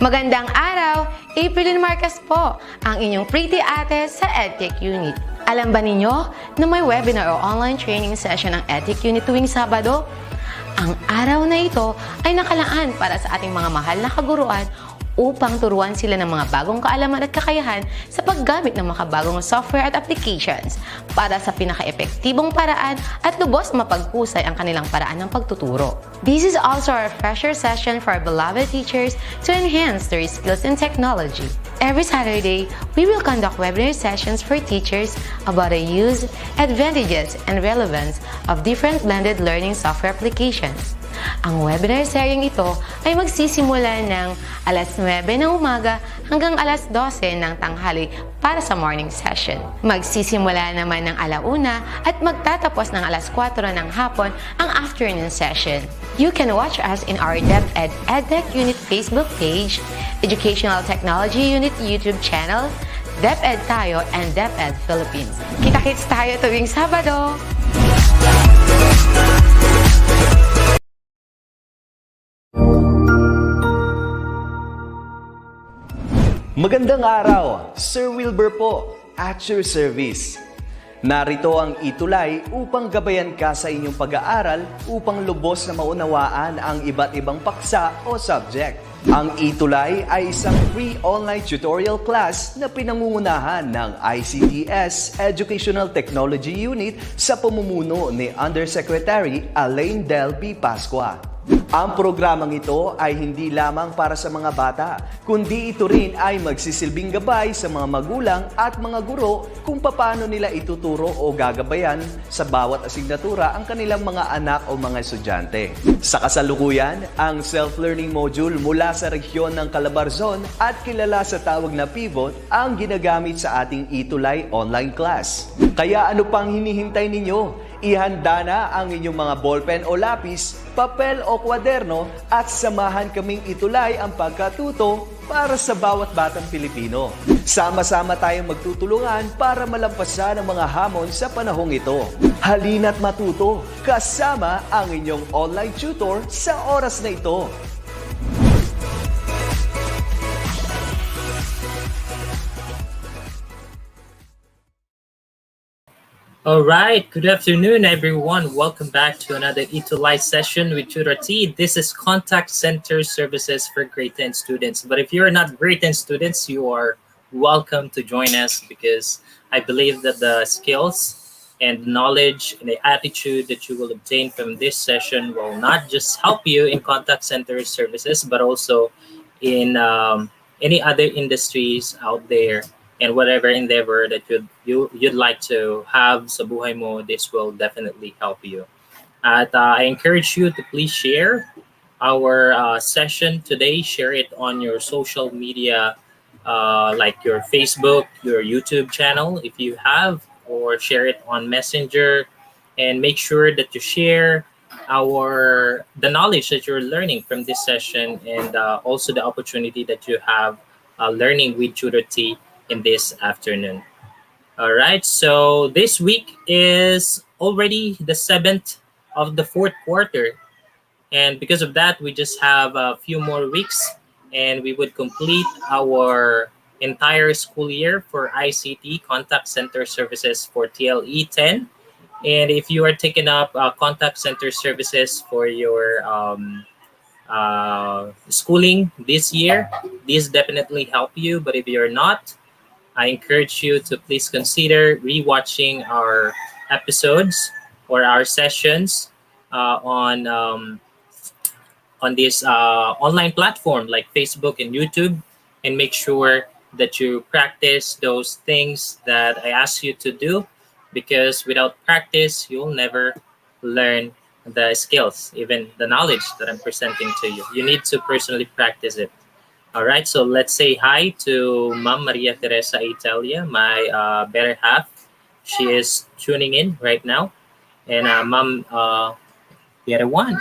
Magandang araw! April Marcas po, ang inyong pretty ate sa Edtech Unit. Alam ba ninyo na may webinar o online training session ng Edtech Unit tuwing Sabado? Ang araw na ito ay nakalaan para sa ating mga mahal na kaguruan upang turuan sila ng mga bagong kaalaman at kakayahan sa paggamit ng makabagong software at applications para sa pinaka-epektibong paraan at lubos mapaghusay ang kanilang paraan ng pagtuturo. This is also our refresher session for our beloved teachers to enhance their skills in technology. Every Saturday, we will conduct webinar sessions for teachers about the use, advantages, and relevance of different blended learning software applications. Ang webinar seryeng ito ay magsisimula ng alas 9 ng umaga hanggang alas 12 ng tanghali para sa morning session. Magsisimula naman ng alauna at magtatapos ng alas 4 ng hapon ang afternoon session. You can watch us in our DepEd Edtech Unit Facebook page, Educational Technology Unit YouTube channel, DepEd Tayo, and DepEd Philippines. Kita-kits tayo tuwing Sabado! Magandang araw! Sir Wilbur po, at your service. Narito ang ETUlay upang gabayan ka sa inyong pag-aaral upang lubos na maunawaan ang iba't ibang paksa o subject. Ang ETUlay ay isang free online tutorial class na pinangungunahan ng ICT's Educational Technology Unit sa pamumuno ni Undersecretary Elaine Del B. Pascua. Ang programang ito ay hindi lamang para sa mga bata, kundi ito rin ay magsisilbing gabay sa mga magulang at mga guro kung paano nila ituturo o gagabayan sa bawat asignatura ang kanilang mga anak o mga estudyante. Sa kasalukuyan, ang self-learning module mula sa rehiyon ng Calabarzon at kilala sa tawag na Pivot ang ginagamit sa ating ETUlay online class. Kaya ano pang hinihintay ninyo? Ihanda na ang inyong mga ballpen o lapis, papel o kwaderno at samahan kaming itulay ang pagkatuto para sa bawat batang Pilipino. Sama-sama tayong magtutulungan para malampasan ang mga hamon sa panahong ito. Halina't matuto kasama ang inyong online tutor sa oras na ito. All right, good afternoon, everyone. Welcome back to another ETUlay session with Tutor T. This is Contact Center Services for Grade 10 students. But if you're not Grade 10 students, you are welcome to join us because I believe that the skills and knowledge and the attitude that you will obtain from this session will not just help you in contact center services, but also in any other industries out there. And whatever endeavor that you'd like to have sa buhay mo, this will definitely help you. At I encourage you to please share our session today. Share it on your social media, like your Facebook, your YouTube channel, if you have, or share it on Messenger. And make sure that you share the knowledge that you're learning from this session, and also the opportunity that you have learning with Tutor T in this afternoon. All right, so this week is already the 7th of the 4th quarter, and because of that we just have a few more weeks and we would complete our entire school year for ICT Contact Center Services for TLE 10. And if you are taking up contact center services for your schooling this year, this definitely help you. But if you're not, I encourage you to please consider rewatching our episodes or our sessions on this online platform like Facebook and YouTube, and make sure that you practice those things that I ask you to do, because without practice, you'll never learn the skills, even the knowledge that I'm presenting to you. You need to personally practice it. All right, so let's say hi to Ma'am Maria Teresa Italia, my better half. She is tuning in right now. And Ma'am, the other one,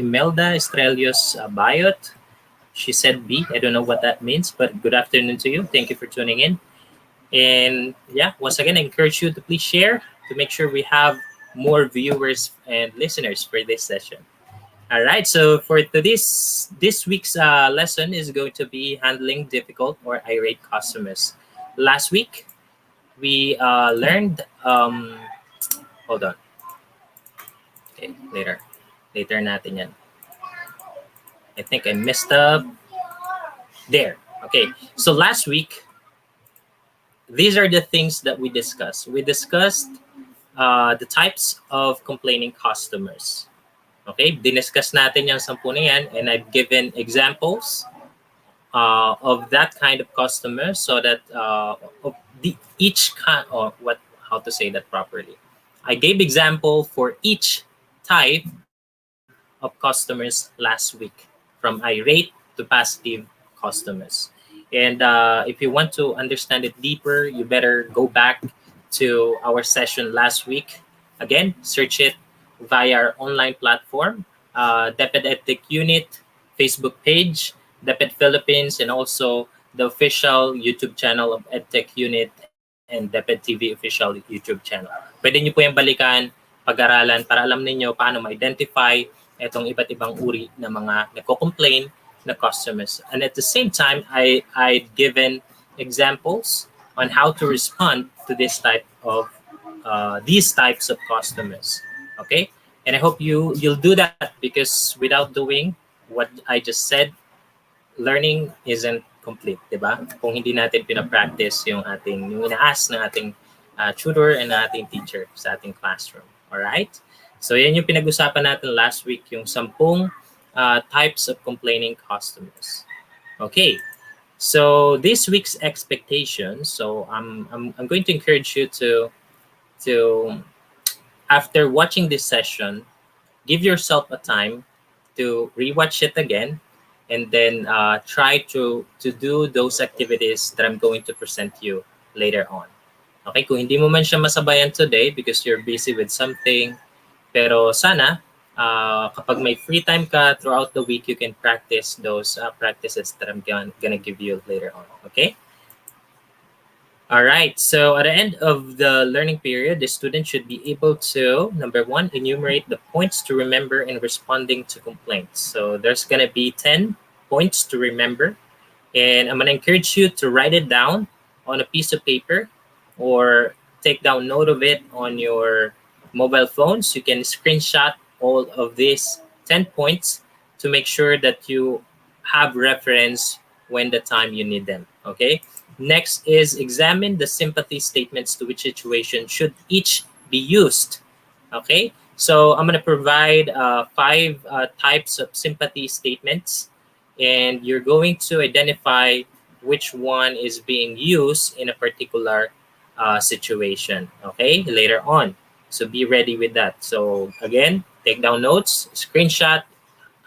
Imelda Estrelios Bayot. She said B. I don't know what that means, but good afternoon to you. Thank you for tuning in. And yeah, once again, I encourage you to please share to make sure we have more viewers and listeners for this session. All right. So for this week's lesson is going to be handling difficult or irate customers. Last week we learned. Hold on. Okay, later natin yan. I think I messed up. There. Okay. So last week, these are the things that we discussed. We discussed the types of complaining customers. Okay, diniscuss natin yung 10 na yan, and I've given examples of that kind of customer so that of each kind, or how to say that properly. I gave example for each type of customers last week, from irate to passive customers. And if you want to understand it deeper, you better go back to our session last week. Again, search it via our online platform, DepEd Edtech Unit, Facebook page, DepEd Philippines, and also the official YouTube channel of Edtech Unit and DepEd TV official YouTube channel. Pwede nyo po yung balikan, pag-aralan para alam ninyo paano ma-identify itong iba't ibang uri na mga nagko-complain na customers. And at the same time, I've given examples on how to respond to these types of customers. Okay? And I hope you'll do that, because without doing what I just said, learning isn't complete, di ba? Kung hindi natin pinapractice yung ina-ask ng ating tutor and ating teacher sa ating classroom. Alright? So yan yung pinag-usapan natin last week, yung 10 types of complaining customers. Okay. So this week's expectations, so I'm going to encourage you to after watching this session, give yourself a time to rewatch it again, and then try to do those activities that I'm going to present you later on. Okay, kung hindi mo man siya masabayan today because you're busy with something, pero sana kapag may free time ka throughout the week, you can practice those practices that I'm gonna give you later on. Okay. All right. So at the end of the learning period, the student should be able to, number 1, enumerate the points to remember in responding to complaints. So there's gonna be 10 points to remember, and I'm gonna encourage you to write it down on a piece of paper or take down note of it on your mobile phones. You can screenshot all of these 10 points to make sure that you have reference when the time you need them. Okay. Next is examine the sympathy statements to which situation should each be used. Okay. So I'm going to provide 5 types of sympathy statements, and you're going to identify which one is being used in a particular situation. Okay. Later on. So be ready with that. So again, take down notes, screenshot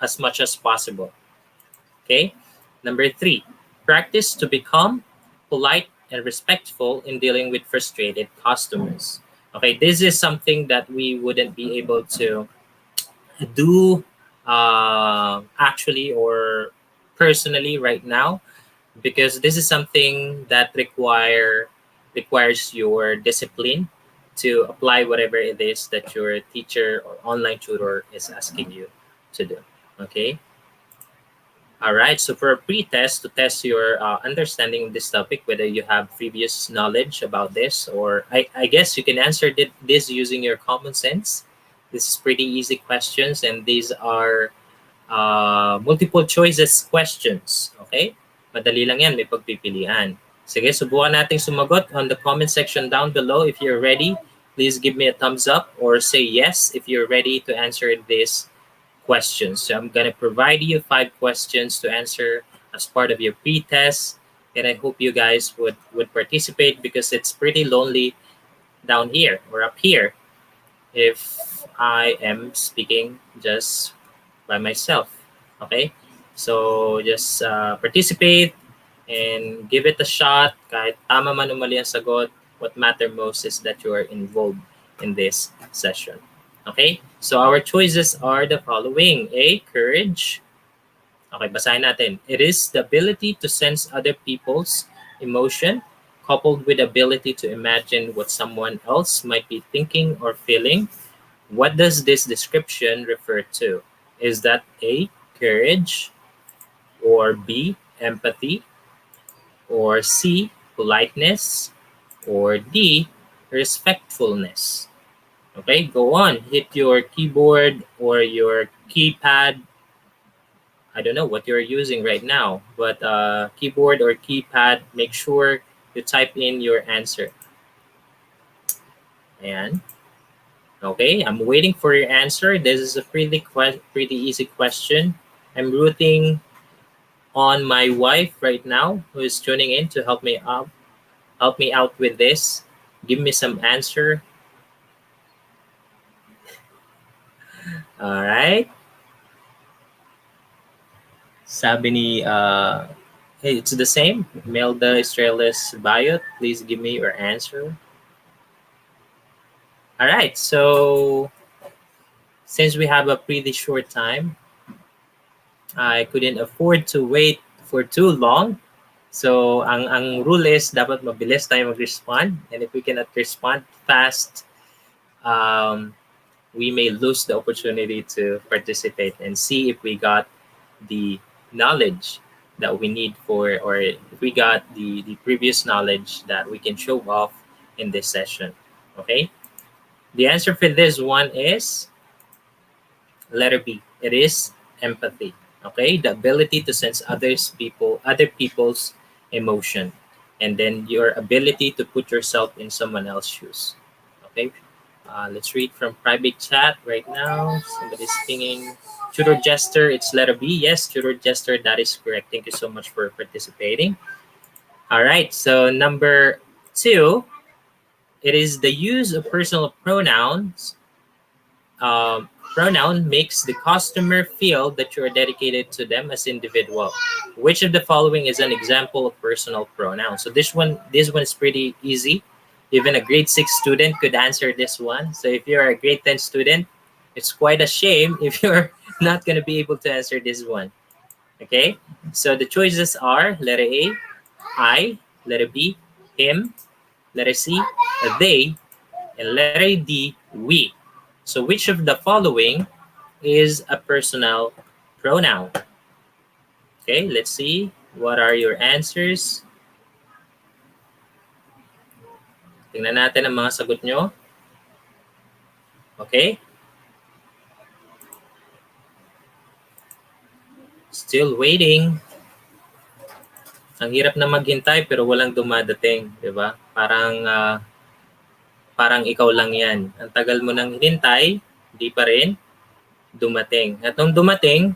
as much as possible. Okay. Number 3, practice to become polite and respectful in dealing with frustrated customers. Okay, this is something that we wouldn't be able to do actually or personally right now, because this is something that requires your discipline to apply whatever it is that your teacher or online tutor is asking you to do. Okay. All right. So for a pre-test, to test your understanding of this topic, whether you have previous knowledge about this, or I guess you can answer this using your common sense. This is pretty easy questions, and these are multiple choices questions. Okay. Madali lang yan, may pagpipilian. Sige, subukan nating sumagot on the comment section down below. If you're ready, please give me a thumbs up or say yes if you're ready to answer this questions. So I'm going to provide you 5 questions to answer as part of your pre-test, and I hope you guys would participate, because it's pretty lonely down here or up here if I am speaking just by myself. Okay, so just participate and give it a shot. Kahit tama man o mali ang sagot, what matter most is that you are involved in this session. Okay, so our choices are the following. A, courage. Okay, basahin natin. It is the ability to sense other people's emotion, coupled with the ability to imagine what someone else might be thinking or feeling. What does this description refer to? Is that A, courage, or B, empathy, or C, politeness, or D, respectfulness? Okay, go on. Hit your keyboard or your keypad. I don't know what you're using right now, but keyboard or keypad, make sure you type in your answer. And okay, I'm waiting for your answer. This is a pretty easy question. I'm rooting on my wife right now who is tuning in to help me out with this. Give me some answer. All right. Sabi ni hey, it's the same. Melda Israelis Bayot, please give me your answer. All right. So since we have a pretty short time, I couldn't afford to wait for too long. So ang rule is dapat mabilis tayo mag-respond, and if we cannot respond fast, we may lose the opportunity to participate and see if we got the knowledge that we need for, or if we got the previous knowledge that we can show off in this session. Okay, the answer for this one is letter B. It is empathy. Okay, the ability to sense other people's emotion, and then your ability to put yourself in someone else's shoes. Okay, let's read from private chat right now. Somebody's pinging. Tutor Jester, it's letter B. Yes, Tutor Jester, that is correct. Thank you so much for participating. All right, so number 2, it is the use of personal pronouns. Pronoun makes the customer feel that you are dedicated to them as individual. Which of the following is an example of personal pronoun? So this one is pretty easy. Even a grade 6 student could answer this one. So if you're a grade 10 student, it's quite a shame if you're not going to be able to answer this one. Okay, so the choices are letter A, I, letter B, him, letter C, they, and letter D, we. So which of the following is a personal pronoun? Okay, let's see. What are your answers? Tingnan natin ang mga sagot nyo. Okay. Still waiting. Ang hirap na maghintay pero walang dumadating, 'di ba? Parang ikaw lang 'yan. Ang tagal mo nang hinintay, hindi pa rin dumating. At nung dumating,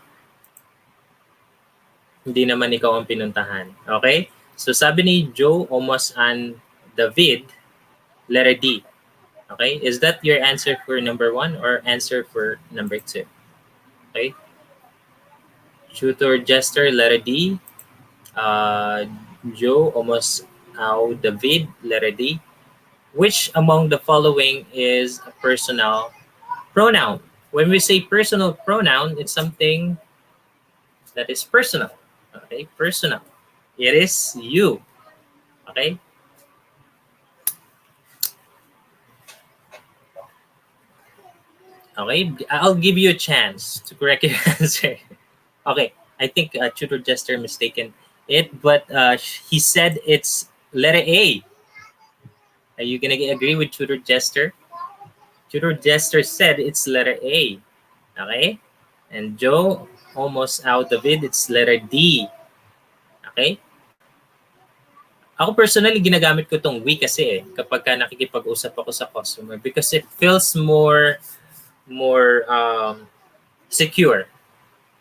hindi naman ikaw ang pinuntahan. Okay? So sabi ni Joe, Omos, and David, letter D. Okay? Is that your answer for number 1 or answer for number 2? Okay? Tutor Jester, letter D. Joe, Omos, David, letter D. Which among the following is a personal pronoun? When we say personal pronoun, it's something that is personal. Okay, personal. It is you. Okay. Okay, I'll give you a chance to correct your answer. Okay, I think Tutor Jester mistaken it, but he said it's letter A. Are you gonna agree with Tutor Jester? Tutor Jester said it's letter A. Okay? And Joe, almost out of it, it's letter D. Okay? Ako personally, ginagamit ko tong we kasi kapag ka nakikipag-usap ako sa customer because it feels more secure.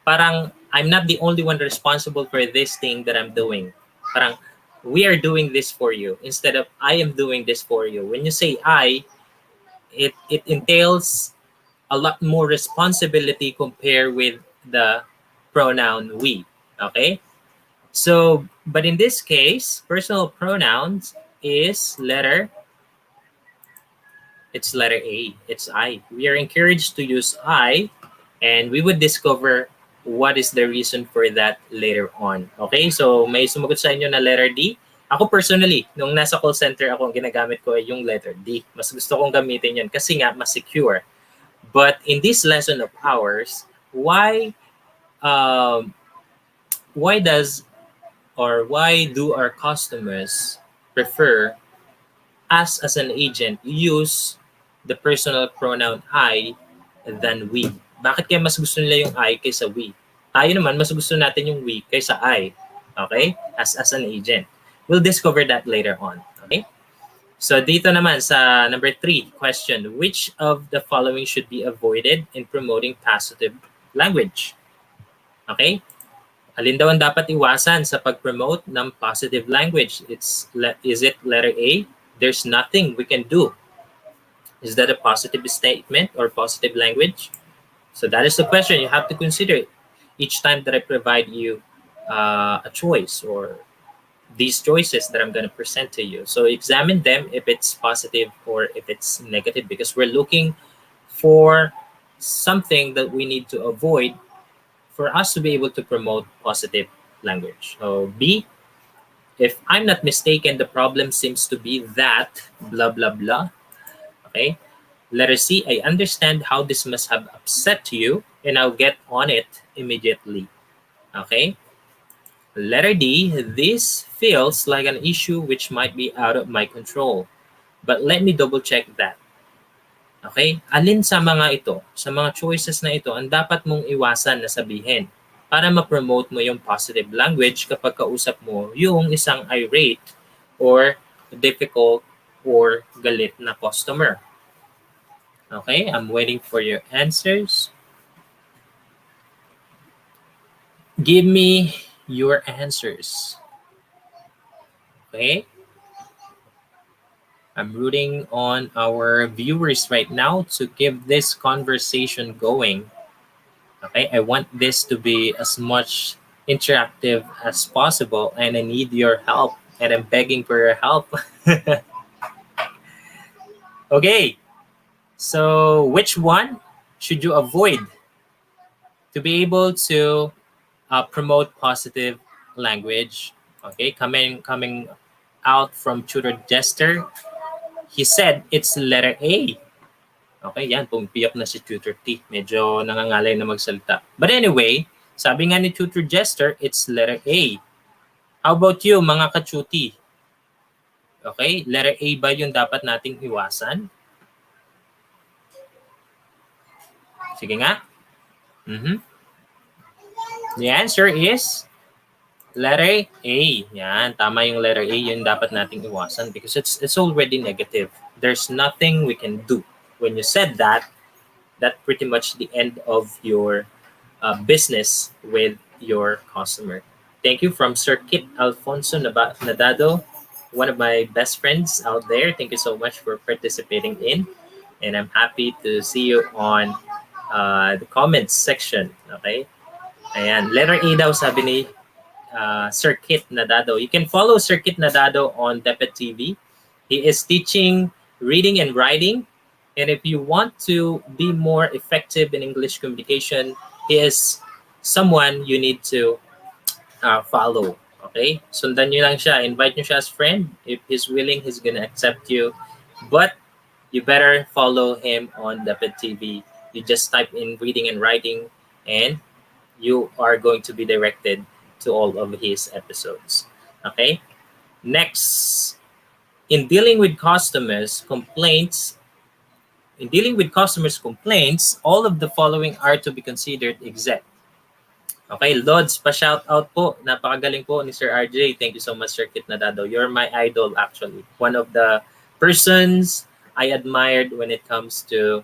Parang I'm not the only one responsible for this thing that I'm doing. Parang we are doing this for you instead of I am doing this for you. When you say I, it entails a lot more responsibility compared with the pronoun we. Okay? So, but in this case, personal pronouns is it's letter A. It's I. We are encouraged to use I, and we would discover what is the reason for that later on. Okay? So, may sumagot sa inyo na letter D. Ako personally, nung nasa call center ako, ang ginagamit ko ay yung letter D. Mas gusto kong gamitin yun kasi nga, mas secure. But in this lesson of ours, why um, why does or why do our customers prefer us as an agent use the personal pronoun I than we? Bakit kaya mas gusto nila yung I kaysa we? Tayo naman, mas gusto natin yung we kaysa I. Okay? As an agent. We'll discover that later on. Okay? So dito naman sa number 3 question, which of the following should be avoided in promoting positive language? Okay? Alin daw ang dapat iwasan sa pag-promote ng positive language? Is it letter A? There's nothing we can do. Is that a positive statement or positive language? So that is the question you have to consider each time that I provide you a choice or these choices that I'm going to present to you. So examine them if it's positive or if it's negative, because we're looking for something that we need to avoid for us to be able to promote positive language. So B, if I'm not mistaken, the problem seems to be that blah, blah, blah. Okay. Letter C, I understand how this must have upset you and I'll get on it immediately. Okay. Letter D, this feels like an issue which might be out of my control, but let me double check that. Okay? Alin sa mga ito, sa mga choices na ito, ang dapat mong iwasan na sabihin para ma-promote mo yung positive language kapag kausap mo yung isang irate or difficult or galit na customer. Okay? I'm waiting for your answers. Give me your answers. Okay? I'm rooting on our viewers right now to keep this conversation going. Okay, I want this to be as much interactive as possible, and I need your help, and I'm begging for your help. Okay, so which one should you avoid to be able to promote positive language? Okay, coming out from Tutor Jester, he said it's letter A. Okay, yan, pumipiyak na si Tutor T. Medyo nangangalay na magsalita. But anyway, sabi nga ni Tutor Jester, it's letter A. How about you, mga kachuti? Okay, letter A ba yung dapat nating iwasan? Sige nga. The answer is letter A. Yan, tama yung letter A, yung dapat nating iwasan because it's already negative. There's nothing we can do. When you said that, that's pretty much the end of your business with your customer. Thank you from Sir Kit Alfonso Nadado, one of my best friends out there. Thank you so much for participating in. And I'm happy to see you on the comments section. Okay? Ayan, letter A daw sabi ni Sir Kit Nadado. You can follow Sir Kit Nadado on DepEd TV. He is teaching reading and writing. And if you want to be more effective in English communication, he is someone you need to follow. Okay? Sundan nyo lang siya. Invite nyo siya as friend. If he's willing, he's gonna accept you. But you better follow him on DepEd TV. You just type in reading and writing and you are going to be directed to all of his episodes. Okay? Next, in dealing with customers' complaints, all of the following are to be considered exempt. Okay, Lods, pa-shout out po. Napakagaling po ni Sir RJ. Thank you so much, Sir Kit Nadado. You're my idol, actually. One of the persons I admired when it comes to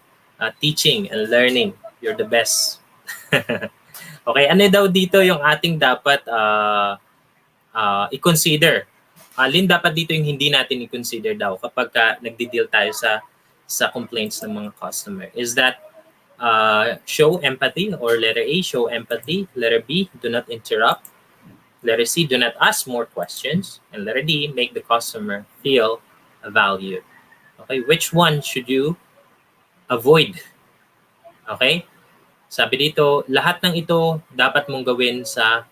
teaching and learning. You're the best. Okay, ano daw dito yung ating dapat i-consider? Alin dapat dito yung hindi natin i-consider daw kapag nagdi-deal tayo sa complaints ng mga customer? Is that show empathy, or letter A, show empathy? Letter B, do not interrupt. Letter C, do not ask more questions. And letter D, make the customer feel valued. Okay, which one should you avoid? Okay? Sabi dito, lahat ng ito dapat mong gawin sa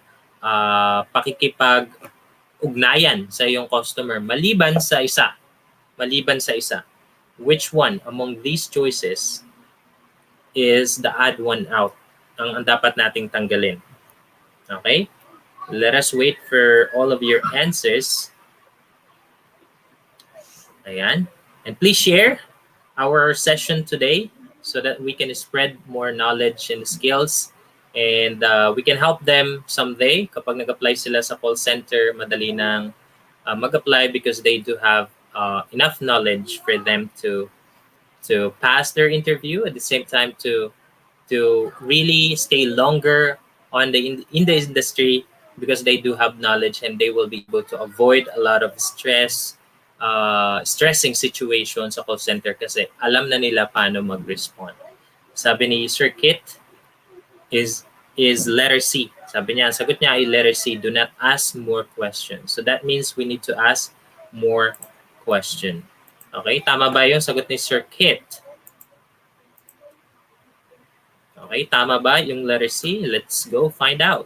pakikipag-ugnayan sa iyong customer maliban sa isa. Which one among these choices is the odd one out? ang dapat nating tanggalin. Okay? Let us wait for all of your answers. Ayan. And please share our session today so that we can spread more knowledge and skills, and we can help them someday kapag nag-apply sila sa call center, madali nang mag-apply because they do have enough knowledge for them to pass their interview, at the same time to really stay longer on in the industry, because they do have knowledge and they will be able to avoid a lot of stressing situations sa call center kasi alam na nila paano mag-respond. Sabi ni Sir Kit is letter C. Sabi niya, ang sagot niya ay letter C, do not ask more questions. So that means we need to ask more question. Okay, tama ba yung sagot ni Sir Kit? Okay, tama ba yung letter C? Let's go find out.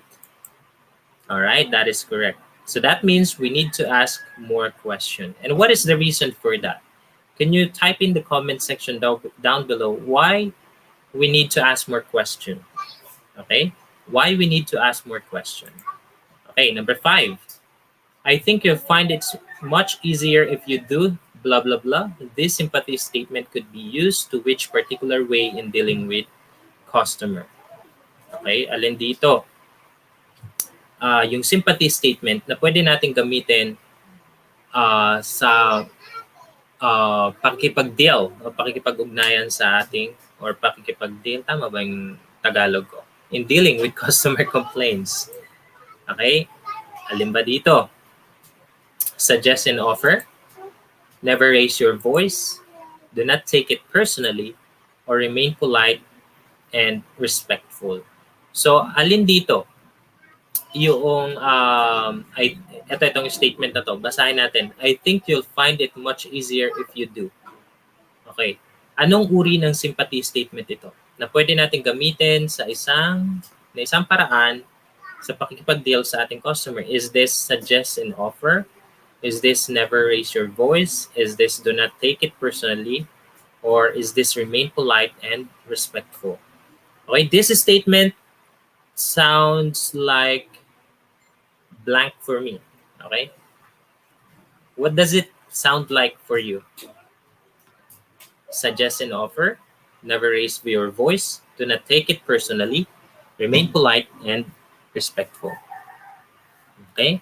All right, that is correct. So that means we need to ask more questions. And what is the reason for that? Can you type in the comment section down below why we need to ask more questions? Okay, why we need to ask more questions? Okay, number 5. I think you'll find it much easier if you do blah, blah, blah. This sympathy statement could be used to which particular way in dealing with customer. Okay, alin dito? Yung sympathy statement na pwede natin gamitin sa pakikipag-deal o pakikipag-ugnayan sa ating, or pakikipag-deal, tama ba yung Tagalog ko? In dealing with customer complaints. Okay, alin ba dito? Suggest and offer, never raise your voice, do not take it personally, or remain polite and respectful. So, alin dito? Yung, itong statement na to, basahin natin. I think you'll find it much easier if you do. Okay. Anong uri ng sympathy statement ito? Na pwede natin gamitin sa isang paraan sa pakikipag-deal sa ating customer. Is this suggest and offer? Is this never raise your voice? Is this do not take it personally? Or is this remain polite and respectful? Okay, this statement sounds like blank for me. Okay? What does it sound like for you? Suggest and offer, never raise your voice, do not take it personally, remain polite and respectful. Okay?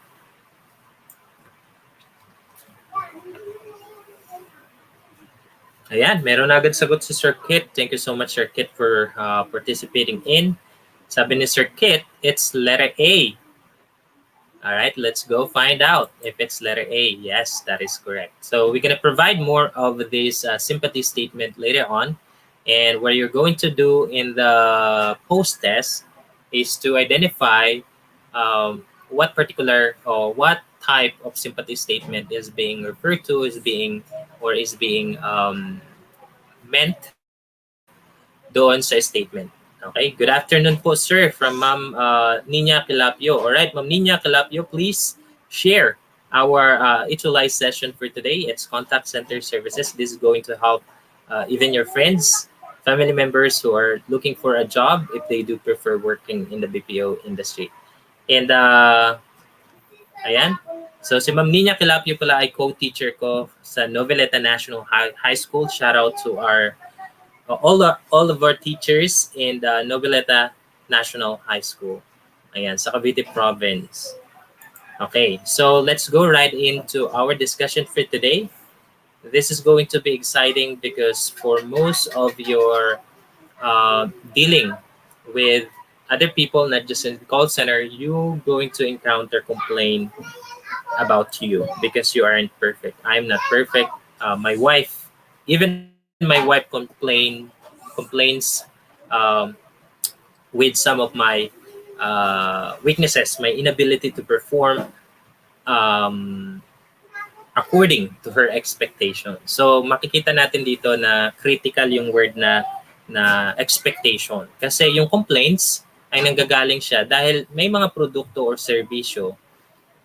Ayan, meron na agad sagot si Sir Kit. Thank you so much, Sir Kit, for participating in. Sabi ni Sir Kit, it's letter A. All right, let's go find out if it's letter A. Yes, that is correct. So we're going to provide more of this sympathy statement later on. And what you're going to do in the post-test is to identify what particular or what type of sympathy statement is being referred to, is being meant doon sa statement. Okay, good afternoon po, sir, from Ma'am Nina Calapio. All right, Ma'am Nina Calapio, please share our ETUlay session for today. It's contact center services. This is going to help even your friends, family members who are looking for a job if they do prefer working in the BPO industry. And ayan, so si Ma'am Nina Calapio pala ay co-teacher ko sa Noveleta National High School. Shout out to our all of our teachers in the Noveleta National High School. Ayan, sa Cavite Province. Okay, so let's go right into our discussion for today. This is going to be exciting because for most of your dealing with other people, not just in the call center, you're going to encounter complaint about you because you aren't perfect. I'm not perfect. My wife, even my wife complains with some of my weaknesses, my inability to perform according to her expectation. So makikita natin dito na critical yung word na expectation. Kasi yung complaints ay nanggagaling siya dahil may mga produkto or serbisyo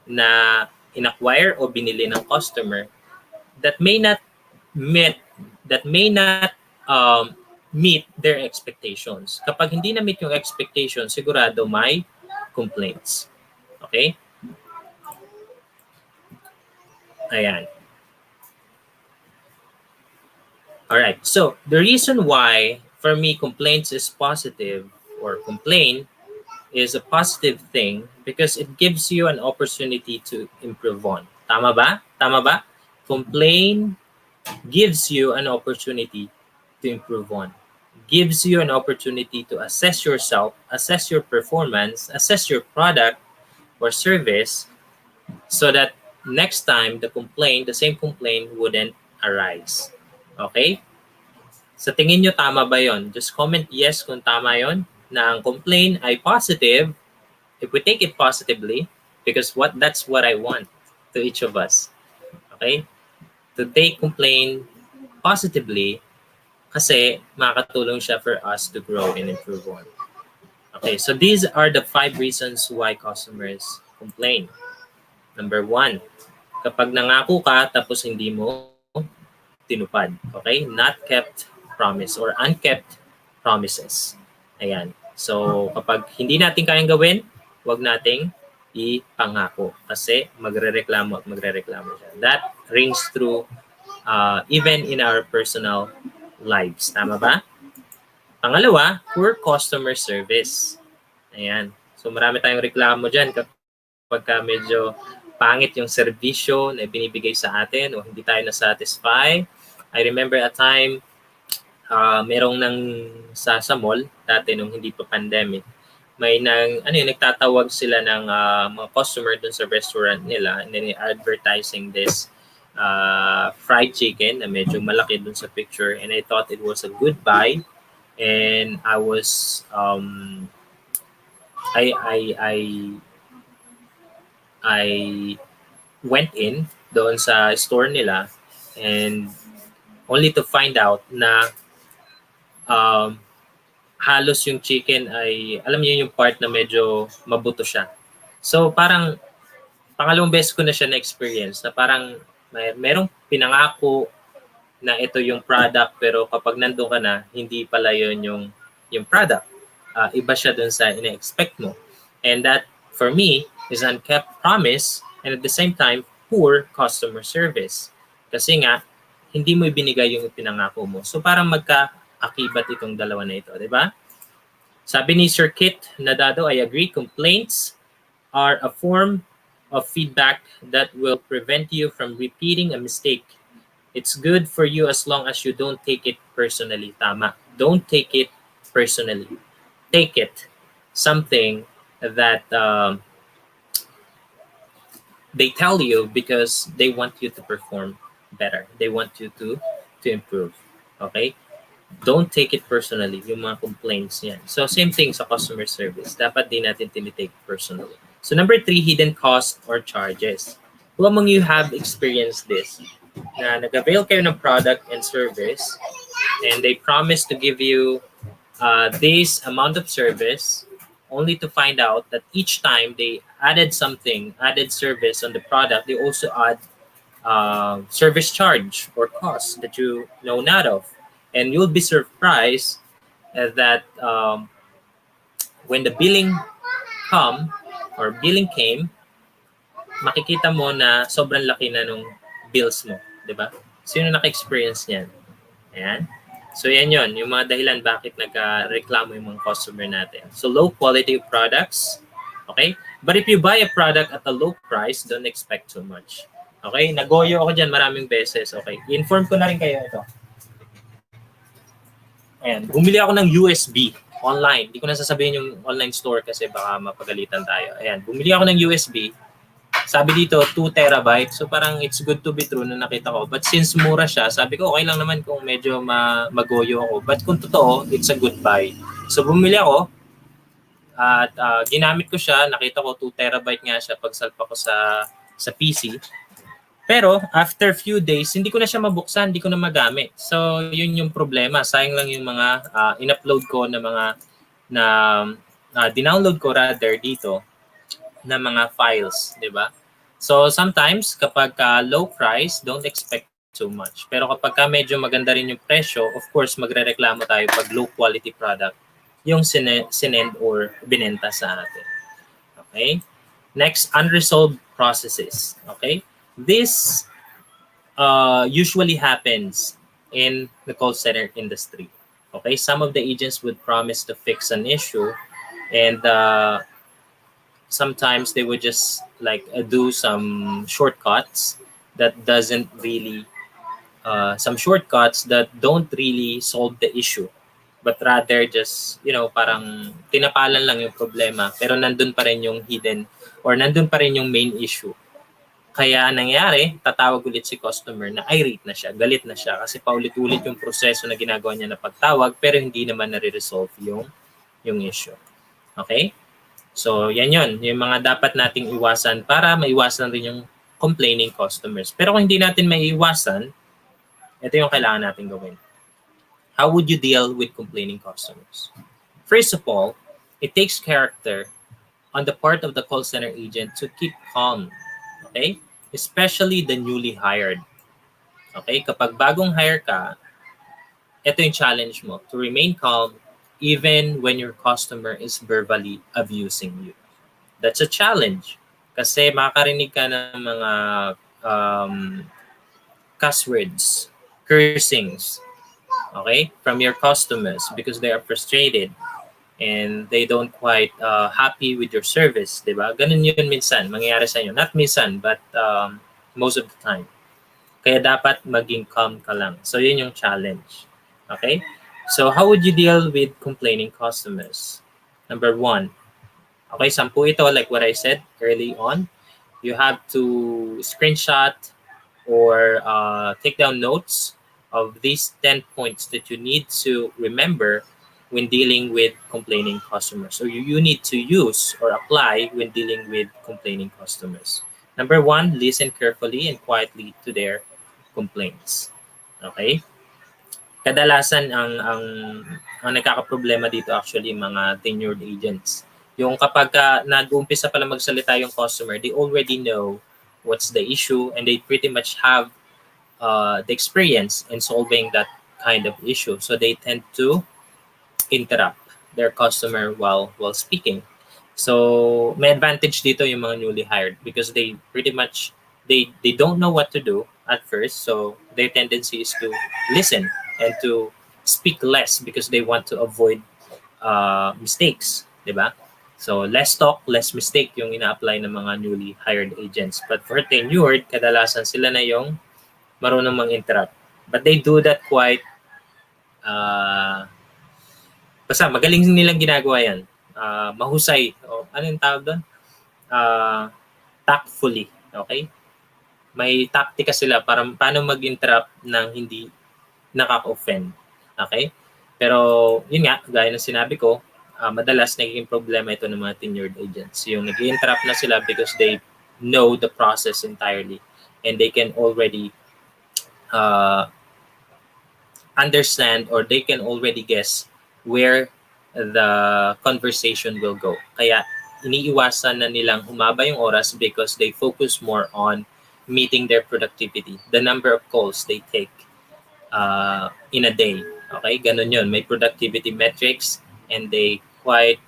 na in-acquire o binili ng customer that may not meet their expectations. Kapag hindi na meet yung expectations, sigurado may complaints. Okay? Ayan. Alright, so the reason why for me complaints is positive or complain is a positive thing because it gives you an opportunity to improve on. Tama ba? Tama ba? Complain gives you an opportunity to improve on. Gives you an opportunity to assess yourself, assess your performance, assess your product or service so that next time the same complaint wouldn't arise. Okay? Sa tingin nyo, tama ba yon? Just comment yes kung tama yon na ang complaint ay positive if we take it positively because that's what I want to each of us. Okay? To take complaint positively kasi makakatulong siya for us to grow and improve on. Okay, so these are the 5 reasons why customers complain. Number 1, kapag nangako ka tapos hindi mo tinupad. Okay? Not kept promise or unkept promises. Ayan. So, kapag hindi natin kayang gawin, huwag nating ipangako kasi magrereklamo siya. That rings through even in our personal lives. Tama ba? Pangalawa, poor customer service. Ayan. So, marami tayong reklamo dyan kapag medyo pangit yung serbisyo na binibigay sa atin o hindi tayo na-satisfy. I remember a time, merong sa mall, dati nung hindi pa pandemic, may nagtatawag sila ng mga customer dun sa restaurant nila and then advertising this fried chicken na medyo malaki dun sa picture and I thought it was a good buy and I was I went in doon sa store nila and only to find out na halos yung chicken ay, alam niyo yung part na medyo mabuto siya. So parang pangalawang beses ko na siya na-experience na parang merong pinangako na ito yung product pero kapag nandun ka na, hindi pala yun yung product. Iba siya dun sa ina-expect mo. And that, for me, is unkept promise and at the same time, poor customer service. Kasi nga, hindi mo ibinigay yung pinangako mo. So parang magka-akibat itong dalawa na ito, di ba? Sabi ni Sir Kit Nadado, I agree, complaints are a form of feedback that will prevent you from repeating a mistake. It's good for you as long as you don't take it personally. Tama. Don't take it personally. Take it something that they tell you because they want you to perform better. They want you to improve. Okay? Don't take it personally, yung mga complaints yan. So, same thing sa customer service. Dapat din natin tinitake personally. So, number 3, hidden cost or charges. Who among you have experienced this? Na nag-avail kayo ng product and service and they promise to give you this amount of service only to find out that each time they added service on the product, they also add service charge or cost that you know not of. And you'll be surprised that when the billing came, makikita mo na sobrang laki na nung bills mo, di ba? Sino naka-experience niyan? Ayan. So yan yon, yung mga dahilan bakit nagka-reklamo yung mga customer natin. So low quality products, okay? But if you buy a product at a low price, don't expect too much. Okay? Nagoyo ako dyan maraming beses. Okay? I-inform ko na rin kayo ito. Ayan. Bumili ako ng USB online. Hindi ko na sasabihin yung online store kasi baka mapagalitan tayo. Ayan. Bumili ako ng USB. Sabi dito, 2 terabyte. So parang it's good to be true na nakita ko. But since mura siya, sabi ko okay lang naman kung medyo magoyo ako. But kung totoo, it's a good buy. So bumili ako at ginamit ko siya. Nakita ko 2 terabyte nga siya pagsalpa ko sa PC. Pero after few days, hindi ko na siya mabuksan, hindi ko na magamit. So yun yung problema. Sayang lang yung mga in-upload ko na mga dinownload ko rather dito na mga files, di ba? So sometimes kapag low price, don't expect so much. Pero kapag ka medyo maganda rin yung presyo, of course, magrereklamo tayo pag low quality product yung sinend or binenta sa atin. Okay? Next, unresolved processes. Okay? This usually happens in the call center industry. Okay? Some of the agents would promise to fix an issue, and sometimes they would just like do some shortcuts that doesn't really some shortcuts that don't really solve the issue, but rather just, parang tinapalan lang yung problema pero nandun pa rin yung hidden or nandun pa rin yung main issue. Kaya nangyari, tatawag ulit si customer na irate na siya, galit na siya kasi paulit-ulit yung proseso na ginagawa niya na pagtawag pero hindi naman nare-resolve yung issue. Okay? So, yan yun. Yung mga dapat nating iwasan para maiwasan rin yung complaining customers. Pero kung hindi natin maiiwasan, ito yung kailangan natin gawin. How would you deal with complaining customers? First of all, it takes character on the part of the call center agent to keep calm. Okay? Especially the newly hired. Okay? Kapag bagong hire ka, ito yung challenge mo, to remain calm even when your customer is verbally abusing you. That's a challenge. Kasi makakarinig ka ng mga cuss words, cursings, okay, from your customers because they are frustrated and they don't quite happy with your service, di ba? Ganun yun minsan, mangyayari sa inyo. Not minsan, but most of the time. Kaya dapat maging calm ka lang. So yun yung challenge. Okay? So how would you deal with complaining customers? Number one, okay, 10 ito, like what I said early on. You have to screenshot or take down notes of these 10 points that you need to remember when dealing with complaining customers. So you need to use or apply when dealing with complaining customers. Number one, listen carefully and quietly to their complaints. Okay? Kadalasan ang nagkakaproblema dito actually mga tenured agents. Yung kapag nag-uumpisa pala magsalita yung customer, they already know what's the issue and they pretty much have the experience in solving that kind of issue. So they tend to interrupt their customer while speaking. So may advantage dito yung mga newly hired because they pretty much they don't know what to do at first. So their tendency is to listen and to speak less because they want to avoid mistakes, di ba? So less talk, less mistake yung ina-apply ng mga newly hired agents. But for tenured, kadalasan sila na yung marunong mang-interrupt. But they do that quite basta magaling nilang ginagawa yan. Mahusay. O, ano yung tawag doon? Tactfully. Okay? May taktika sila para paano mag-interrupt ng hindi nakaka-offend. Okay? Pero, yun nga, gaya ng sinabi ko, madalas nagiging problema ito ng mga tenured agents. Yung nag-interrupt na sila because they know the process entirely and they can already understand or they can already guess where the conversation will go. Kaya iniiwasan na nilang humaba yung oras because they focus more on meeting their productivity, the number of calls they take in a day. Okay, ganun yun. May productivity metrics and they quite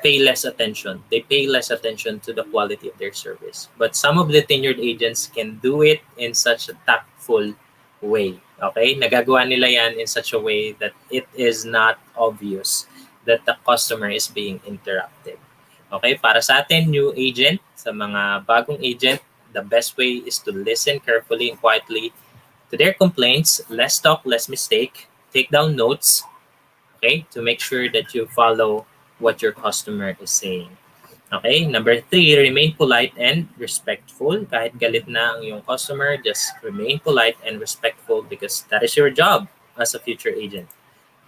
pay less attention. They pay less attention to the quality of their service. But some of the tenured agents can do it in such a tactful way. Okay? Nagagawa nila yan in such a way that it is not obvious that the customer is being interrupted. Okay? Para sa atin, new agent, sa mga bagong agent, the best way is to listen carefully and quietly to their complaints. Less talk, less mistake. Take down notes, okay, to make sure that you follow what your customer is saying. Okay? Number 3, remain polite and respectful. Kahit galit na ang iyong customer, just remain polite and respectful because that is your job as a future agent.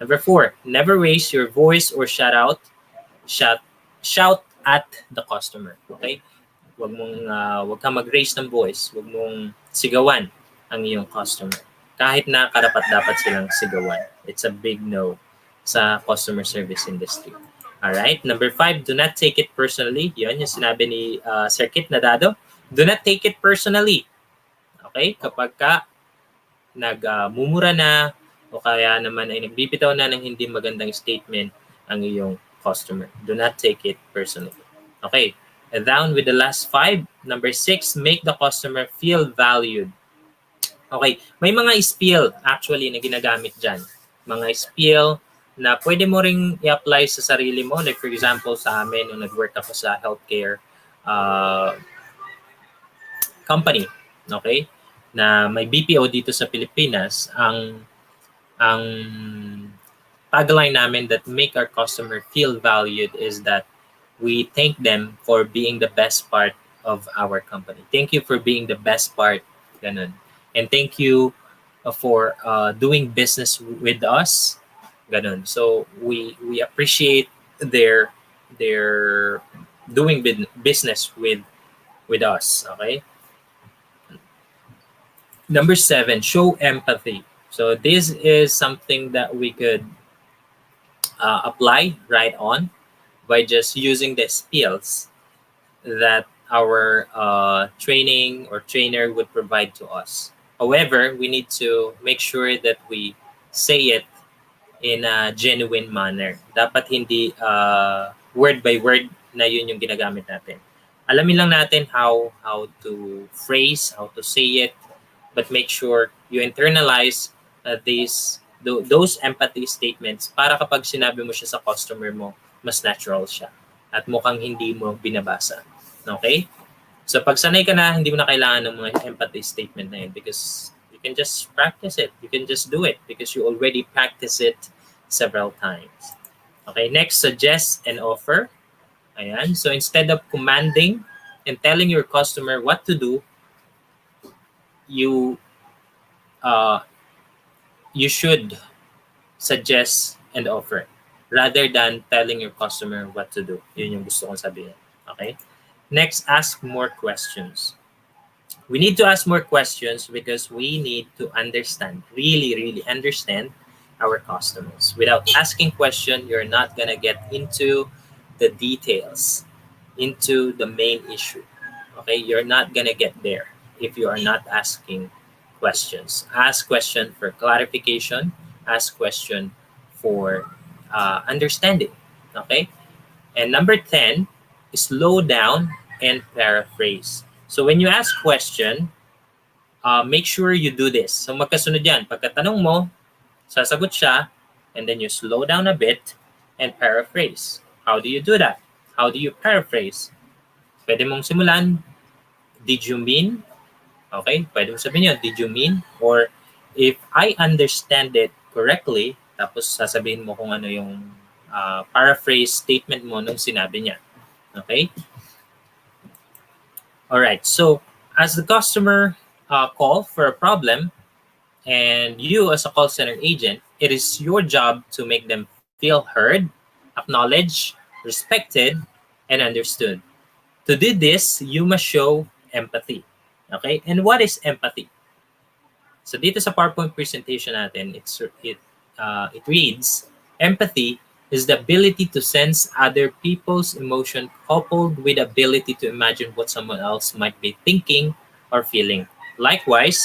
Number 4, never raise your voice or shout at the customer. Okay? Wag kang mag-raise ng voice. Wag mong sigawan ang iyong customer. Kahit na karapat-dapat silang sigawan. It's a big no sa customer service industry. Alright? Number 5, do not take it personally. Yun yung sinabi ni Sir Kit Nadado. Do not take it personally Okay? Kapag ka nagmumura na o kaya naman ay nagbibitaw na ng hindi magandang statement ang iyong customer. Do not take it personally. Okay. And down with the last 5. Number 6, make the customer feel valued. Okay. May mga spiel actually na ginagamit dyan. Mga spiel na pwede mo ring i-apply sa sarili mo. Like for example, sa amin, nung nag-work ako sa healthcare company, okay, na may BPO dito sa Pilipinas, ang tagline namin that make our customer feel valued is that we thank them for being the best part of our company. Thank you for being the best part, ganun. And thank you for doing business with us, ganun. So we appreciate their doing business with us, okay? Number 7, show empathy. So this is something that we could apply right on by just using the skills that our training or trainer would provide to us. However, we need to make sure that we say it in a genuine manner. Dapat hindi word by word na yun yung ginagamit natin. Alamin lang natin how to phrase, how to say it, but make sure you internalize those empathy statements para kapag sinabi mo siya sa customer mo, mas natural siya at mukhang hindi mo binabasa. Okay? So pag sanay ka na, hindi mo na kailangan ng mga empathy statement na yun because you can just practice it. You can just do it because you already practice it several times. Okay, next, suggest and offer. Ayan. So instead of commanding and telling your customer what to do, you should suggest and offer rather than telling your customer what to do. Yun yung gusto kong sabihin. Okay? Next, ask more questions. We need to ask more questions because we need to understand, really understand our customers. Without asking questions, you're not gonna get into the details, into the main issue. Okay? You're not gonna get there if you are not asking questions. Ask question for clarification. Ask question for understanding. Okay? And number 10 is slow down and paraphrase. So when you ask question, make sure you do this. So magkasunod yan. Pagkatanong mo, sasagot siya, and then you slow down a bit and paraphrase. How do you do that? How do you paraphrase? Pwede mong simulan, did you mean? Okay, pwede mong sabihin yun, did you mean? Or if I understand it correctly, tapos sasabihin mo kung ano yung paraphrase statement mo nung sinabi niya. Okay? Alright, so as the customer call for a problem, and you as a call center agent, it is your job to make them feel heard, acknowledged, respected, and understood. To do this, you must show empathy. Okay? And what is empathy? So dito sa PowerPoint presentation natin, it reads, empathy is the ability to sense other people's emotion coupled with the ability to imagine what someone else might be thinking or feeling. Likewise,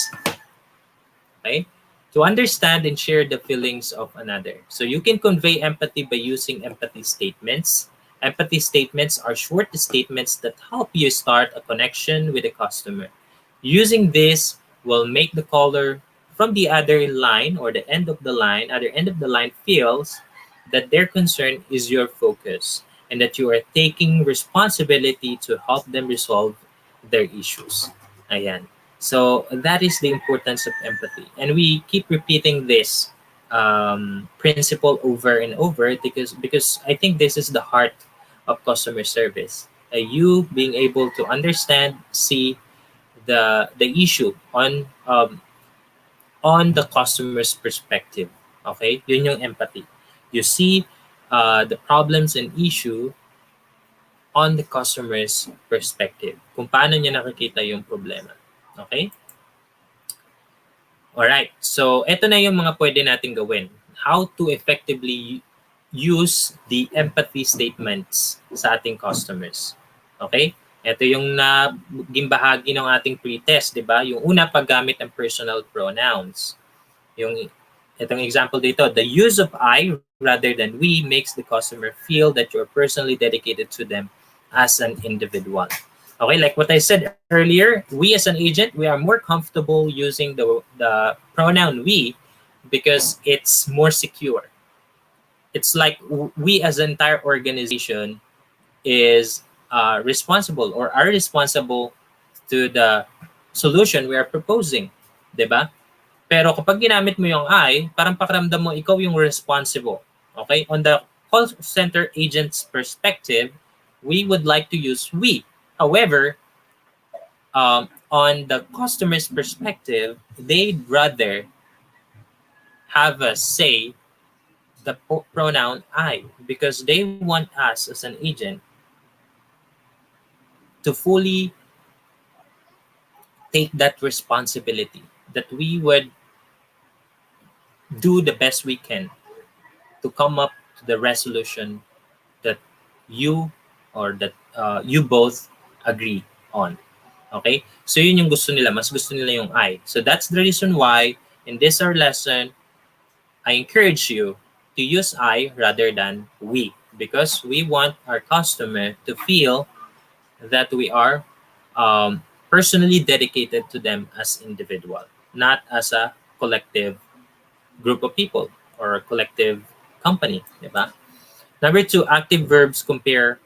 okay, to understand and share the feelings of another. So you can convey empathy by using empathy statements. Empathy statements are short statements that help you start a connection with the customer. Using this will make the caller from the other line or the end of the line, other end of the line feels that their concern is your focus and that you are taking responsibility to help them resolve their issues. Ayan. So that is the importance of empathy. And we keep repeating this principle over and over because I think this is the heart of customer service. You being able to understand, see the issue on the customer's perspective. Okay? Yun yung empathy. You see the problems and issue on the customer's perspective. Kung paano niya nakikita yung problema. Okay? Alright. So, ito na yung mga pwede natin gawin. How to effectively use the empathy statements sa ating customers. Okay? Ito yung naging bahagi ng ating pretest, di ba? Yung una, paggamit ng personal pronouns. Yung itong example dito, the use of I rather than we makes the customer feel that you're personally dedicated to them as an individual. Okay, like what I said earlier, we as an agent, we are more comfortable using the pronoun we because it's more secure. It's like we as an entire organization is responsible or are responsible to the solution we are proposing, 'di ba? Pero kapag ginamit mo yung I, parang pakiramdam mo ikaw yung responsible. Okay? On the call center agent's perspective, we would like to use we. However, on the customer's perspective, they'd rather have us say the pronoun I because they want us as an agent to fully take that responsibility, that we would do the best we can to come up to the resolution that you or that you both agree on. Okay? So yun yung gusto nila. Mas gusto nila yung I. So that's the reason why in this our lesson, I encourage you to use I rather than we because we want our customer to feel that we are personally dedicated to them as individual, not as a collective group of people or a collective company, di ba? Number 2, active verbs compare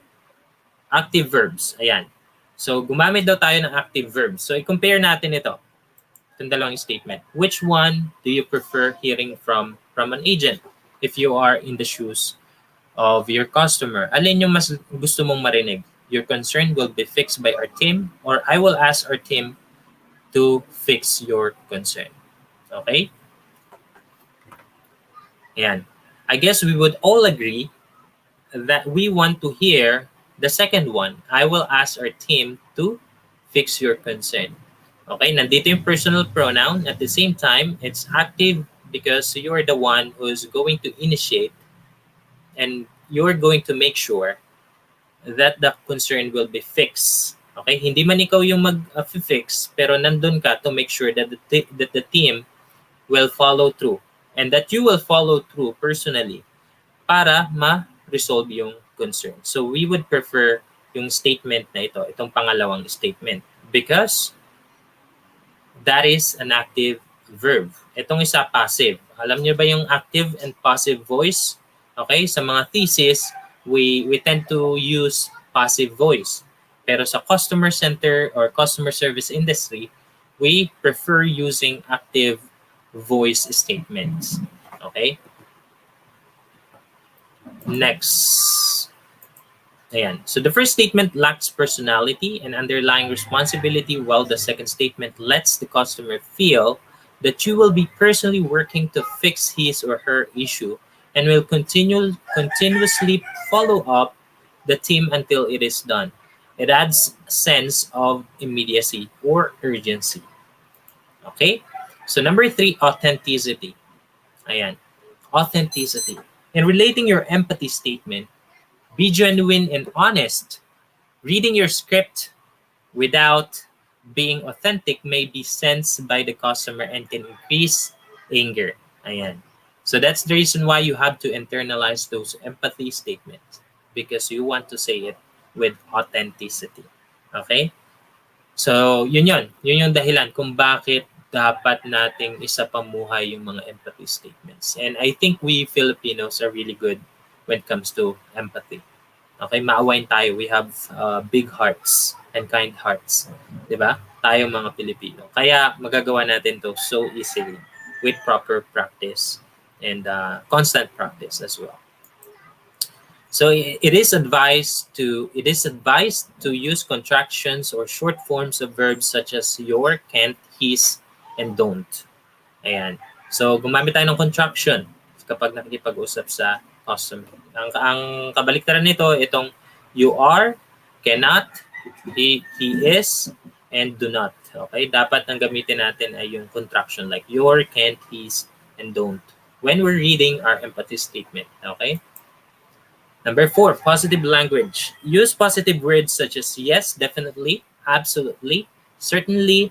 active verbs. Ayan. So, gumamit daw tayo ng active verbs. So, i-compare natin ito. Itong dalawang statement. Which one do you prefer hearing from an agent if you are in the shoes of your customer? Alin yung mas gusto mong marinig? Your concern will be fixed by our team or I will ask our team to fix your concern. Okay? Ayan. I guess we would all agree that we want to hear the second one. I will ask our team to fix your concern. Okay, nandito yung personal pronoun. At the same time, it's active because you're the one who's going to initiate and you're going to make sure that the concern will be fixed. Okay, hindi man ikaw yung mag-fix, pero nandun ka to make sure that the team will follow through and that you will follow through personally para ma-resolve yung concern. So we would prefer yung statement na ito, itong pangalawang statement because that is an active verb. Itong isa passive. Alam niyo ba yung active and passive voice? Okay, sa mga thesis, we tend to use passive voice. Pero sa customer center or customer service industry, we prefer using active voice statements. Okay? Next. Ayan. So the first statement lacks personality and underlying responsibility, while the second statement lets the customer feel that you will be personally working to fix his or her issue and will continuously follow up the team until it is done. It adds a sense of immediacy or urgency. Okay? So number 3, authenticity. Ayan. Authenticity. In relating your empathy statement, be genuine and honest. Reading your script without being authentic may be sensed by the customer and can increase anger. Ayan. So that's the reason why you have to internalize those empathy statements because you want to say it with authenticity. Okay? So, yun yun. Yun yung dahilan kung bakit dapat nating isapamuhay yung mga empathy statements. And I think we Filipinos are really good when it comes to empathy. Okay, maawain tayo. We have big hearts and kind hearts. Diba? Tayo mga Pilipino. Kaya magagawa natin to so easily with proper practice and constant practice as well. So it is advised to use contractions or short forms of verbs such as your, can't, his, and don't. Ayan. So gumamit tayo ng contraction kapag nakikipag-usap sa customer. Ang kabaliktaran nito, itong you are, cannot, he is, and do not. Okay? Dapat ang gamitin natin ay yung contraction like your, can't, his, and don't when we're reading our empathy statement. Okay? Number 4, positive language. Use positive words such as yes, definitely, absolutely, certainly.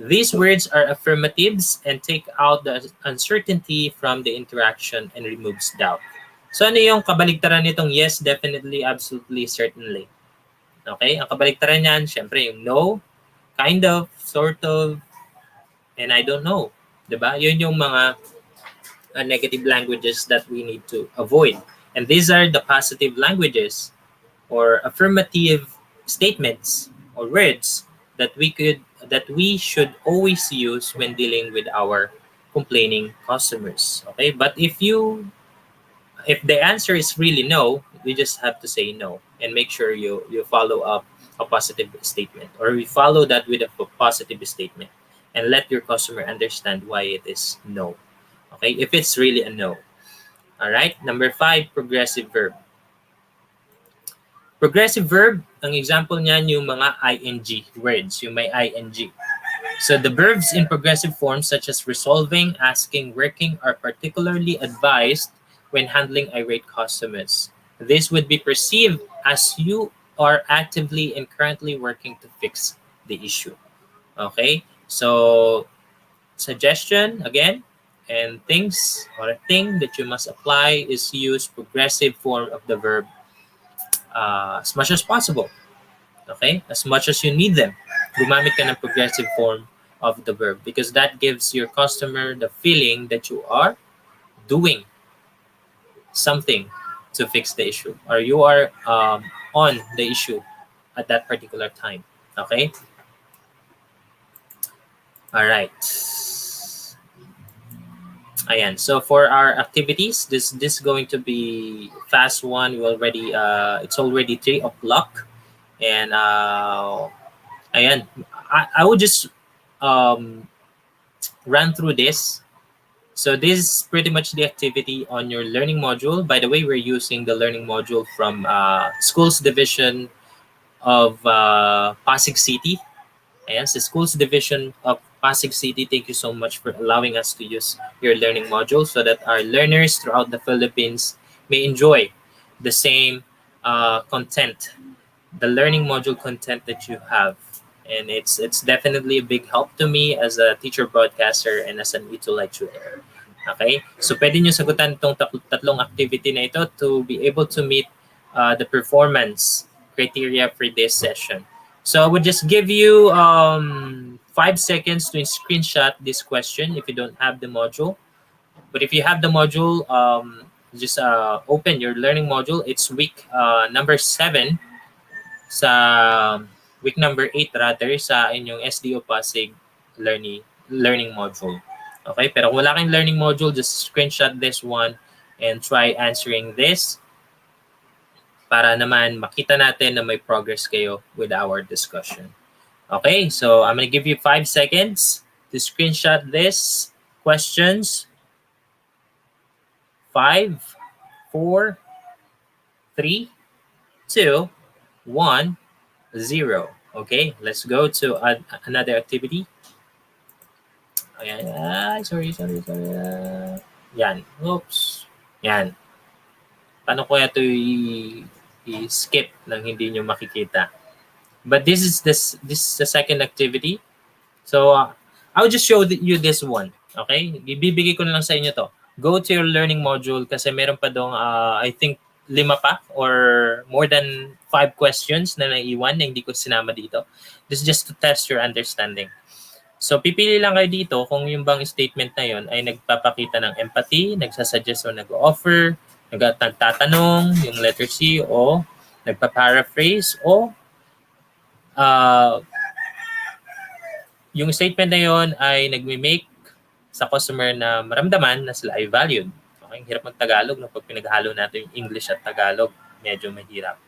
These words are affirmatives and take out the uncertainty from the interaction and removes doubt. So ano yung kabaligtaran nitong yes, definitely, absolutely, certainly? Okay? Ang kabaligtaran niyan, syempre yung no, kind of, sort of, and I don't know. Diba? Yun yung mga negative languages that we need to avoid. And these are the positive languages or affirmative statements or words that we should always use when dealing with our complaining customers. Okay, but if the answer is really no, you just have to say no and make sure you follow up a positive statement, or you follow that with a positive statement and let your customer understand why it is no. Okay, if it's really a no. All right, number 5, progressive verb. Progressive verb, ang example niyan yung mga ing words, yung may ing. So the verbs in progressive forms such as resolving, asking, working are particularly advised when handling irate customers. This would be perceived as you are actively and currently working to fix the issue. Okay? So suggestion again, and things or a thing that you must apply is use progressive form of the verb as much as possible. Okay? As much as you need them. Gumamit ka ng progressive form of the verb because that gives your customer the feeling that you are doing something to fix the issue, or you are on the issue at that particular time. Okay? All right. Ayan. So for our activities, this going to be fast one. We already it's already 3 o'clock, and ayan. I would just run through this. So this is pretty much the activity on your learning module. By the way, we're using the learning module from Schools Division of Pasig City. Ayan, sa Schools Division of Pasig City, thank you so much for allowing us to use your learning module so that our learners throughout the Philippines may enjoy the same content, the learning module content that you have. And it's definitely a big help to me as a teacher broadcaster and as an ETUlay tutor. Okay? So pwede nyo sagutan itong tatlong activity na ito to be able to meet the performance criteria for this session. So I would just give you 5 seconds to screenshot this question if you don't have the module. But if you have the module, just open your learning module. It's week number 7 sa week number 8 rather sa inyong SDO Pasig learning module. Okay, pero kung wala kayong learning module, just screenshot this one and try answering this para naman makita natin na may progress kayo with our discussion. Okay, so I'm going to give you 5 seconds to screenshot this questions. 5, 4, 3, 2, 1, 0. Okay, let's go to another activity. Ayan. Sorry. Yan. Oops. Yan. Paano ko ito i-skip nang hindi nyo makikita? But this is the second activity. So I'll just show you this one. Okay? Ibibigay ko na lang sa inyo to. Go to your learning module kasi meron pa dong I think 5 pa or more than 5 questions na naiwan na hindi ko sinama dito. This is just to test your understanding. So pipili lang kayo dito kung yung bang statement na yon ay nagpapakita ng empathy, nagsasuggest o nag-offer, nagtatanong, yung letter C, o nagpa-paraphrase, o yung statement na yon ay nagme-make sa customer na maramdaman na sila ay valued. Okay, hirap mag-Tagalog no? Pag pinaghalo natin yung English at Tagalog, medyo mahirap.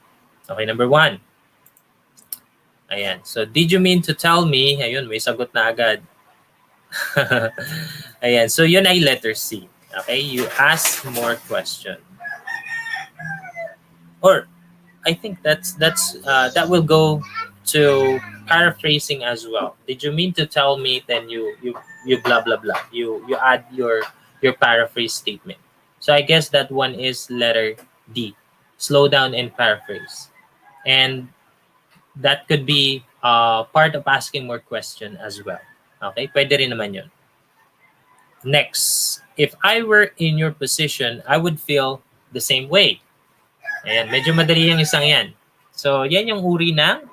Okay, number 1. Ayan. So, did you mean to tell me? Ayun, may sagot na agad. Ayan. So, yun ay letter C. Okay, you ask more question. Or, I think that will go to paraphrasing as well. Did you mean to tell me? Then you blah blah blah. You add your paraphrase statement. So I guess that one is letter D. slow down, and paraphrase. And that could be part of asking more question as well. Okay, pwede rin naman yun. Next, if I were in your position, I would feel the same way. Ayan, medyo madali yung isang yan. So, yan yung uri ng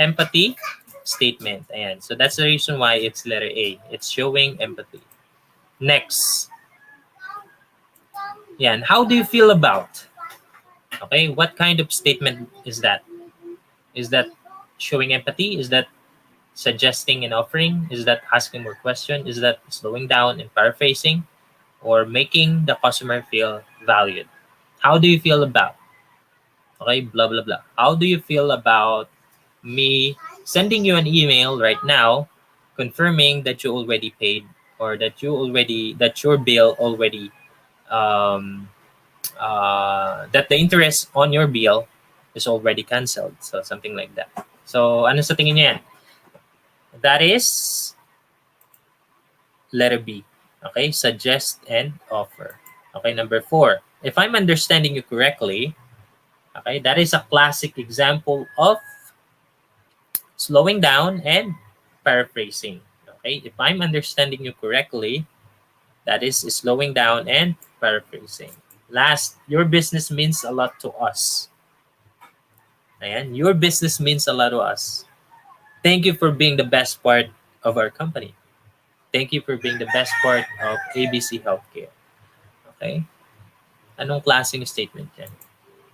empathy statement. Ayan, so that's the reason why it's letter A. It's showing empathy. Next. Yan, how do you feel about? Okay, what kind of statement is that? Is that showing empathy? Is that suggesting and offering? Is that asking more questions? Is that slowing down and paraphrasing? Or making the customer feel valued? How do you feel about? Okay, blah, blah, blah. How do you feel about me sending you an email right now confirming that you already paid or that your bill already, that the interest on your bill is already canceled. So something like that. So ano sa tingin niyo yan? That is letter B. Okay, suggest and offer. Okay, number 4. If I'm understanding you correctly, okay, that is a classic example of slowing down and paraphrasing. Okay, if I'm understanding you correctly, that is slowing down and paraphrasing. Last, your business means a lot to us. Ayan, your business means a lot to us. Thank you for being the best part of our company. Thank you for being the best part of ABC Healthcare. Okay? Anong klaseng statement yan?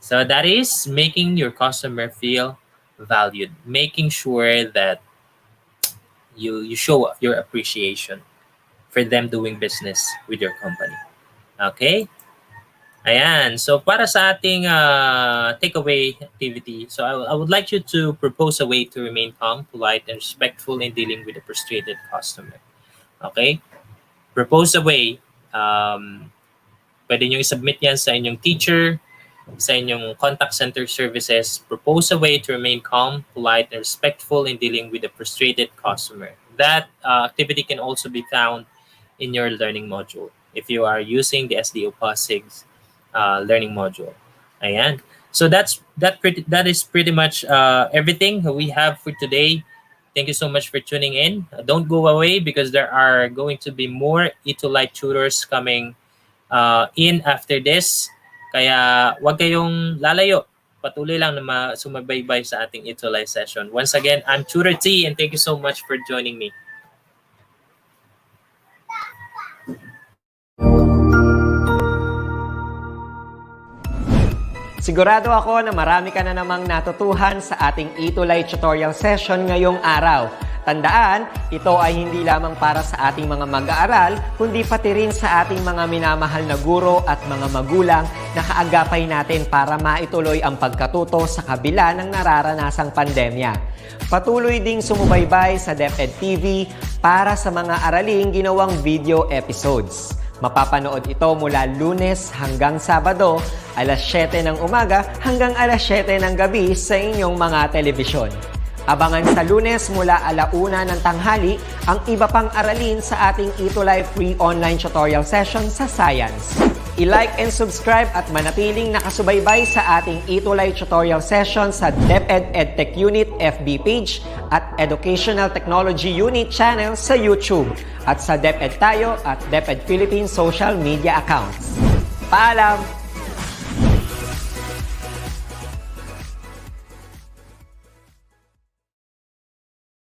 So that is making your customer feel valued. Making sure that you show your appreciation for them doing business with your company. Okay? Ayan. So para sa ating takeaway activity, so I would like you to propose a way to remain calm, polite, and respectful in dealing with a frustrated customer. Okay? Propose a way. Pwede nyo i-submit yan sa inyong teacher, sa inyong contact center services. Propose a way to remain calm, polite, and respectful in dealing with a frustrated customer. That activity can also be found in your learning module if you are using the SDO POSIG's learning module. Ayan. So that is pretty much everything we have for today. Thank you so much for tuning in. Don't go away because there are going to be more ETUlay tutors coming in after this. Kaya wag kayong lalayo. Patuloy lang na sumabaybay sa ating ETUlay session. Once again, I'm Tutor T and thank you so much for joining me. Sigurado ako na marami ka na namang natutuhan sa ating ETUlay tutorial session ngayong araw. Tandaan, ito ay hindi lamang para sa ating mga mag-aaral, kundi pati rin sa ating mga minamahal na guro at mga magulang na kaagapay natin para maituloy ang pagkatuto sa kabila ng nararanasang pandemya. Patuloy ding sumubaybay sa DepEd TV para sa mga araling ginawang video episodes. Mapapanood ito mula Lunes hanggang Sabado, alas 7 ng umaga hanggang alas 7 ng gabi sa inyong mga telebisyon. Abangan sa Lunes mula 1:00 ng tanghali ang iba pang aralin sa ating ETUlay free online tutorial session sa Science. I-like and subscribe at manatiling nakasubaybay sa ating ETUlay tutorial session sa DepEd Edtech Unit FB page at Educational Technology Unit channel sa YouTube at sa DepEd Tayo at DepEd Philippines social media accounts. Paalam!